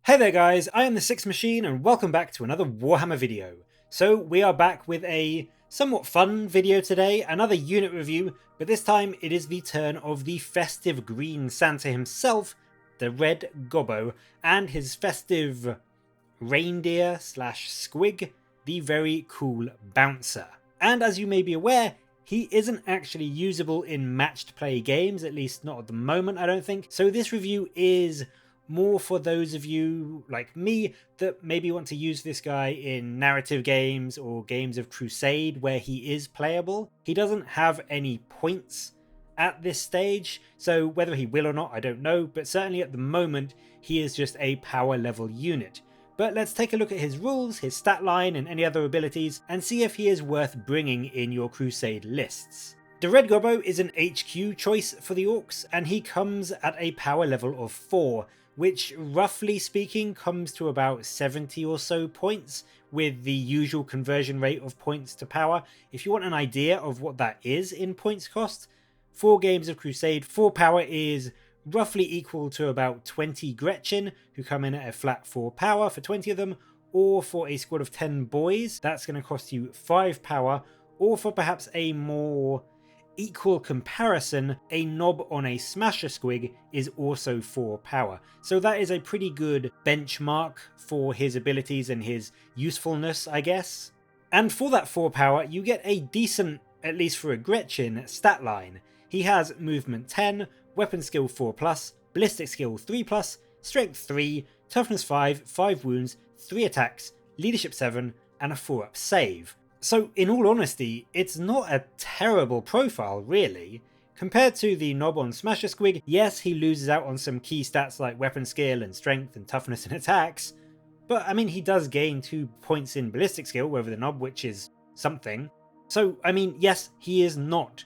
Hey there guys, I am the Six Machine and welcome back to another Warhammer video. So we are back with a somewhat fun video today, another unit review, but this time it is the turn of the festive green Santa himself, the Red Gobbo, and his festive reindeer slash squig, the very cool Bouncer. And as you may be aware, he isn't actually usable in matched play games, at least not at the moment I don't think, so this review is more for those of you like me that maybe want to use this guy in narrative games or games of Crusade where he is playable. He doesn't have any points at this stage, so whether he will or not I don't know, but certainly at the moment he is just a power level unit. But let's take a look at his rules, his stat line and any other abilities and see if he is worth bringing in your Crusade lists. The Red Gobbo is an HQ choice for the Orks and he comes at a power level of 4, which roughly speaking comes to about 70 or so points with the usual conversion rate of points to power. If you want an idea of what that is in points cost, 4 games of Crusade, 4 power is roughly equal to about 20 Gretchen, who come in at a flat 4 power for 20 of them, or for a squad of 10 boys, that's going to cost you 5 power, or for perhaps a more equal comparison, a knob on a smasher squig is also 4 power. So that is a pretty good benchmark for his abilities and his usefulness, I guess. And for that 4 power, you get a decent, at least for a Gretchen, stat line. He has movement 10, weapon skill 4+, ballistic skill 3+, strength 3, toughness 5, 5 wounds, 3 attacks, leadership 7, and a 4-up save. So in all honesty, it's not a terrible profile really. Compared to the knob on Smasher Squig, yes he loses out on some key stats like weapon skill and strength and toughness and attacks, but I mean he does gain 2 points in ballistic skill over the knob, which is something. So I mean yes, he is not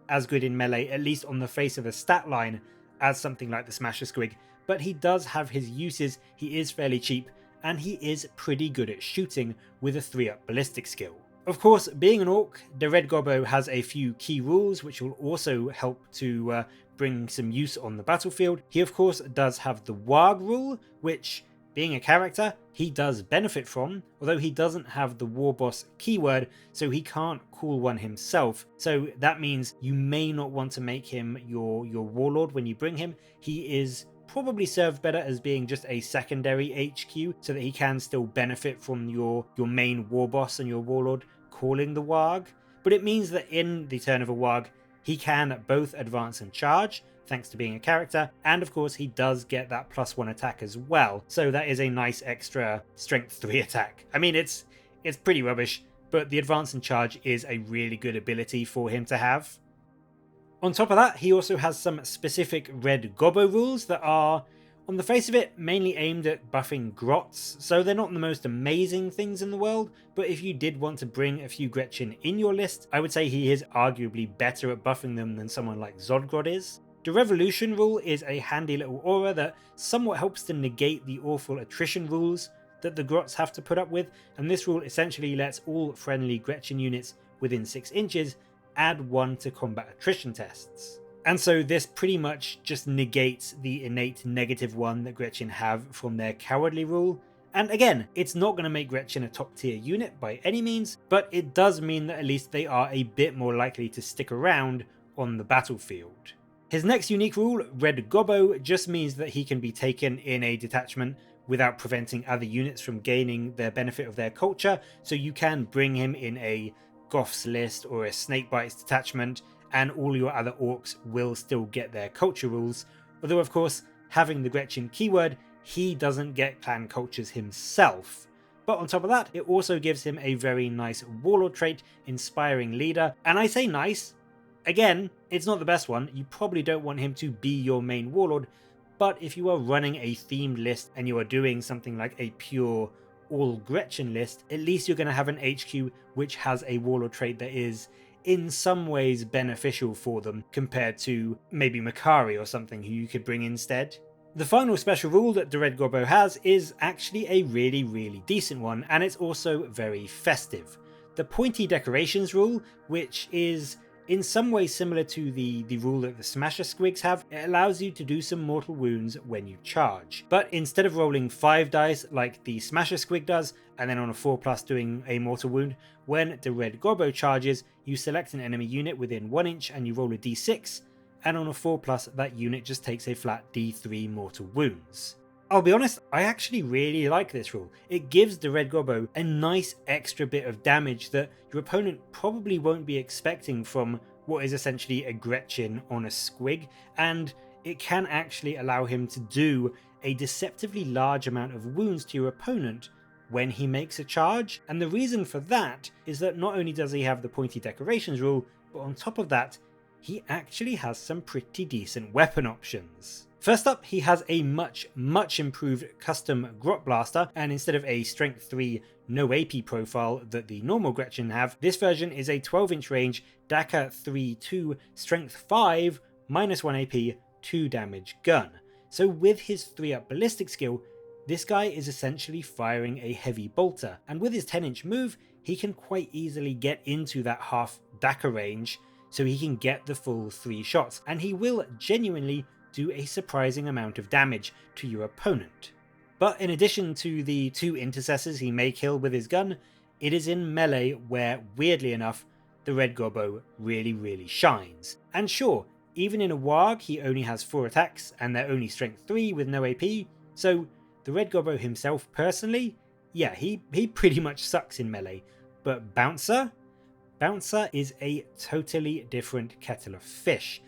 as good in melee, at least on the face of a stat line, as something like the Smasher Squig, but he does have his uses, he is fairly cheap, and he is pretty good at shooting with a 3-up ballistic skill. Of course, being an Orc, the Red Gobbo has a few key rules which will also help to bring some use on the battlefield. He of course does have the Warg rule, which, being a character, he does benefit from, although he doesn't have the War Boss keyword, so he can't call one himself. So that means you may not want to make him your Warlord when you bring him. He is probably served better as being just a secondary HQ so that he can still benefit from your main War Boss and your Warlord calling the Warg. But it means that in the turn of a Warg, he can both advance and charge, thanks to being a character, and of course he does get that +1 attack as well, so that is a nice extra strength 3 attack. I mean it's pretty rubbish, but the advance and charge is a really good ability for him to have. On top of that, he also has some specific Red Gobbo rules that are, on the face of it, mainly aimed at buffing grots, so they're not the most amazing things in the world, but if you did want to bring a few Gretchen in your list, I would say he is arguably better at buffing them than someone like Zodgrod is. The Revolution rule is a handy little aura that somewhat helps to negate the awful attrition rules that the grots have to put up with, and this rule essentially lets all friendly Gretchen units within 6 inches add 1 to combat attrition tests. And so this pretty much just negates the innate -1 that Gretchen have from their cowardly rule. And again, it's not going to make Gretchen a top tier unit by any means, but it does mean that at least they are a bit more likely to stick around on the battlefield. His next unique rule, Red Gobbo, just means that he can be taken in a detachment without preventing other units from gaining their benefit of their culture, so you can bring him in a Goths list or a Snakebites detachment and all your other Orcs will still get their culture rules, although of course having the Gretchen keyword he doesn't get clan cultures himself. But on top of that, it also gives him a very nice Warlord trait, Inspiring Leader, and I say nice, again it's not the best one, you probably don't want him to be your main Warlord, but if you are running a themed list and you are doing something like a pure all Gretchen list, at least you're going to have an HQ which has a Warlord trait that is in some ways beneficial for them compared to maybe Makari or something who you could bring instead. The final special rule that the Red Gobbo has is actually a really decent one, and it's also very festive. The Pointy Decorations rule, which is In some way similar to the rule that the Smasher Squigs have, it allows you to do some mortal wounds when you charge. But instead of rolling 5 dice like the Smasher Squig does, and then on a 4+ doing a mortal wound, when the Red Gobbo charges, you select an enemy unit within 1 inch and you roll a d6, and on a 4+ that unit just takes a flat d3 mortal wounds. I'll be honest, I actually really like this rule. It gives the Red Gobbo a nice extra bit of damage that your opponent probably won't be expecting from what is essentially a Gretchen on a Squig, and it can actually allow him to do a deceptively large amount of wounds to your opponent when he makes a charge. And the reason for that is that not only does he have the pointy decorations rule, but on top of that, he actually has some pretty decent weapon options. First up, he has a much improved custom Grot Blaster, and instead of a strength 3 no AP profile that the normal Gretchen have, this version is a 12-inch range Dakka 3-2 strength 5 -1 AP 2 damage gun. So with his 3-up ballistic skill, this guy is essentially firing a heavy bolter, and with his 10-inch move, he can quite easily get into that half Dakka range, so he can get the full 3 shots, and he will genuinely do a surprising amount of damage to your opponent. But in addition to the 2 intercessors he may kill with his gun, it is in melee where, weirdly enough, the Red Gobbo really shines. And sure, even in a Warg he only has 4 attacks and they're only strength 3 with no AP, so the Red Gobbo himself personally, yeah, he pretty much sucks in melee. But Bouncer is a totally different kettle of fish.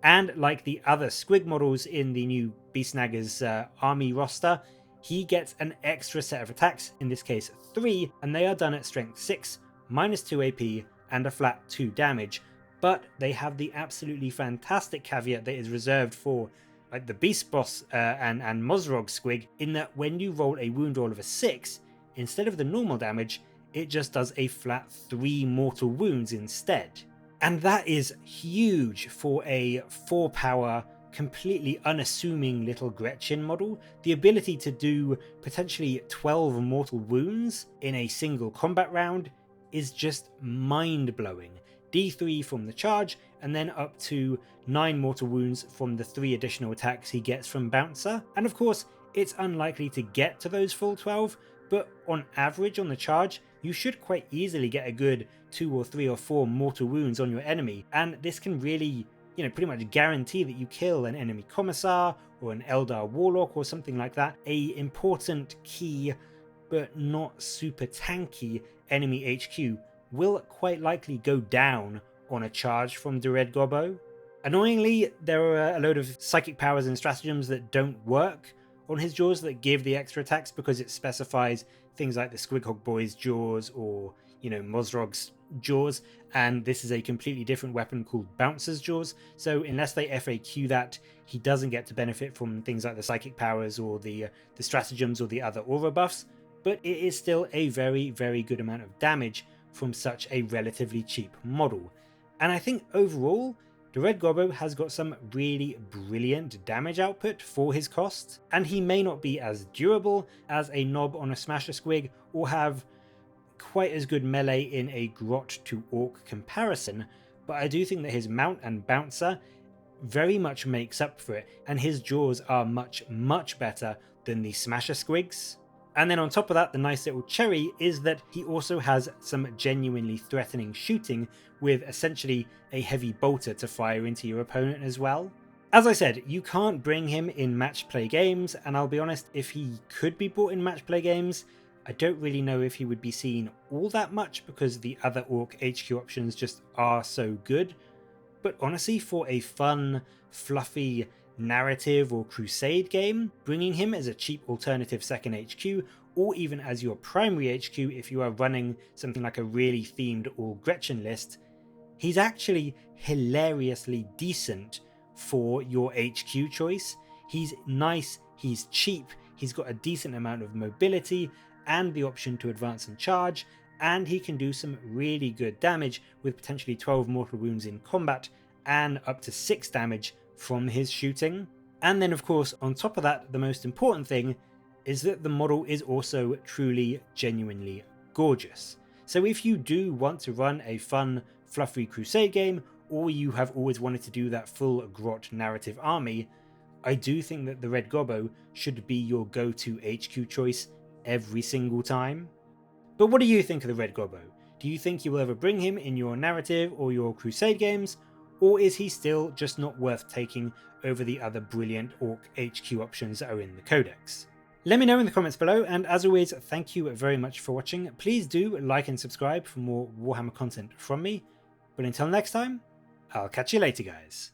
And like the other Squig models in the new Beastnagger's army roster, he gets an extra set of attacks, in this case 3, and they are done at strength 6, -2 AP, and a flat 2 damage. But they have the absolutely fantastic caveat that is reserved for like the Beast Boss and Mozrog Squig, in that when you roll a wound roll of a 6, instead of the normal damage, it just does a flat 3 mortal wounds instead. And that is huge for a 4-power, completely unassuming little Gretchen model. The ability to do potentially 12 mortal wounds in a single combat round is just mind-blowing. D3 from the charge, and then up to 9 mortal wounds from the 3 additional attacks he gets from Bouncer. And of course, it's unlikely to get to those full 12, but on average on the charge, you should quite easily get a good 2 or 3 or 4 mortal wounds on your enemy, and this can really, pretty much guarantee that you kill an enemy Commissar or an Eldar Warlock or something like that, a important key but not super tanky enemy HQ will quite likely go down on a charge from the Red Gobbo. Annoyingly, there are a load of psychic powers and stratagems that don't work on his jaws that give the extra attacks, because it specifies things like the Squighog Boy's jaws or, Mozrog's jaws, and this is a completely different weapon called Bouncer's jaws, so unless they FAQ that, he doesn't get to benefit from things like the psychic powers or the stratagems or the other aura buffs, but it is still a very good amount of damage from such a relatively cheap model. And I think overall, the Red Gobbo has got some really brilliant damage output for his cost, and he may not be as durable as a Nob on a Smasher Squig or have quite as good melee in a Grot to Orc comparison, but I do think that his mount and Bouncer very much makes up for it, and his jaws are much better than the Smasher Squigs. And then on top of that, the nice little cherry is that he also has some genuinely threatening shooting with essentially a heavy bolter to fire into your opponent as well. As I said, you can't bring him in match play games, and I'll be honest, if he could be brought in match play games, I don't really know if he would be seen all that much because the other Orc HQ options just are so good. But honestly, for a fun, fluffy narrative or crusade game, bringing him as a cheap alternative second HQ, or even as your primary HQ if you are running something like a really themed all Gretchen list, he's actually hilariously decent for your HQ choice. He's nice, he's cheap, he's got a decent amount of mobility and the option to advance and charge, and he can do some really good damage with potentially 12 mortal wounds in combat and up to 6 damage from his shooting. And then of course, on top of that, the most important thing is that the model is also truly, genuinely gorgeous. So if you do want to run a fun, fluffy crusade game, or you have always wanted to do that full grot narrative army, I do think that the Red Gobbo should be your go-to HQ choice every single time. But what do you think of the Red Gobbo? Do you think you will ever bring him in your narrative or your Crusade games, or is he still just not worth taking over the other brilliant Orc HQ options that are in the Codex? Let me know in the comments below, and as always, thank you very much for watching. Please do like and subscribe for more Warhammer content from me, but until next time, I'll catch you later, guys.